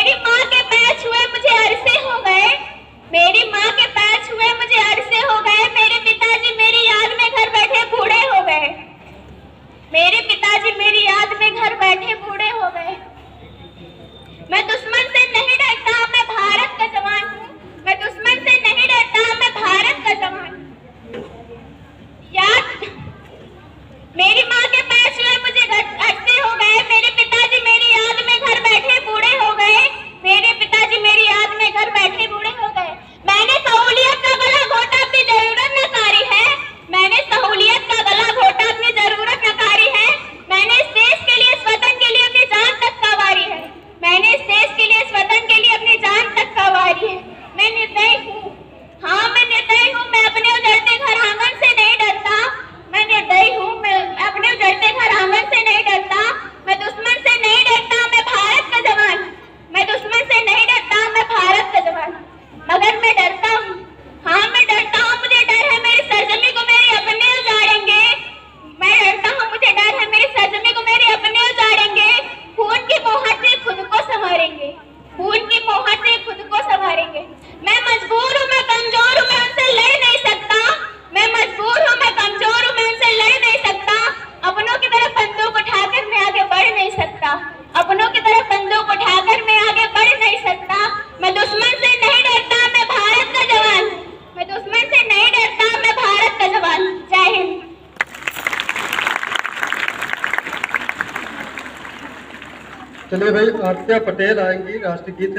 मेरी माँ के पैर छुए मुझे अरसे हो गए, मेरी माँ के पैर छुए मुझे अरसे हो गए। मेरे पिताजी मेरी याद में घर बैठे बूढ़े हो गए, मेरे पिताजी मेरी याद में घर बैठे बूढ़े हो गए। मैं दुश्मन से नहीं डरता, मैं भारत का जवान हूँ। मैं दुश्मन से नहीं डरता, मैं भारत का जवान हूँ। याद मेरी माँ के पैर छुए मुझे अरसे हो गए, मेरे पिताजी मेरी याद में घर बैठे बूढ़े हो गए, मेरे पिताजी मेरी याद में घर बैठे बूढ़े हो गए। मैंने सहूलियत का गला घोटा, अपनी जरूरत नकारी है। मैंने सहूलियत का गला घोटा, अपनी जरूरत नकारी है। मैंने इस देश के लिए, इस वतन के लिए अपनी जान तक गंवारी है। मैंने इस देश के लिए, इस वतन के लिए अपनी जान तक गंवारी है। मैं निर्दयी हूँ, हाँ मैं निर्दयी हूँ। मैं अपने उजड़ते घर आंगन से नहीं डरता, मैं निर्दयी हूँ। मैं अपने उजड़ते घर आंगन से नहीं डरता, मैं दुश्मन से नहीं डरता, मैं भारत का जवान। मैं दुश्मन से नहीं डरता, मैं भारत का जवान। मगर मैं डरता हूँ, हाँ मैं डरता हूँ। मुझे डर है मेरी सरजमी को मेरे अपने उजाड़ेंगे। मैं डरता हूँ, मुझे डर है मेरी सरजमी को मेरे अपने उजाड़ेंगे। खून की मोहर से खुद को संवारेंगे, खून की मोहर से खुद को संवारेंगे। मैं मजबूर हूँ, मैं कमजोर हूँ, मैं उनसे लड़ नहीं सकता। मैं मजबूर हूँ, मैं कमजोर हूँ, मैं उनसे लड़ नहीं सकता। अपनों की तरफ बंदूक उठाकर मैं आगे बढ़ नहीं सकता, अपनों की तरफ बंदूक उठाकर मैं आगे बढ़ नहीं सकता। मैं दुश्मन से नहीं डरता, मैं भारत का जवान। मैं दुश्मन से नहीं डरता, मैं भारत का जवान। जय हिंद। चलिए भाई, आरतिया पटेल आएंगी, राष्ट्रगीत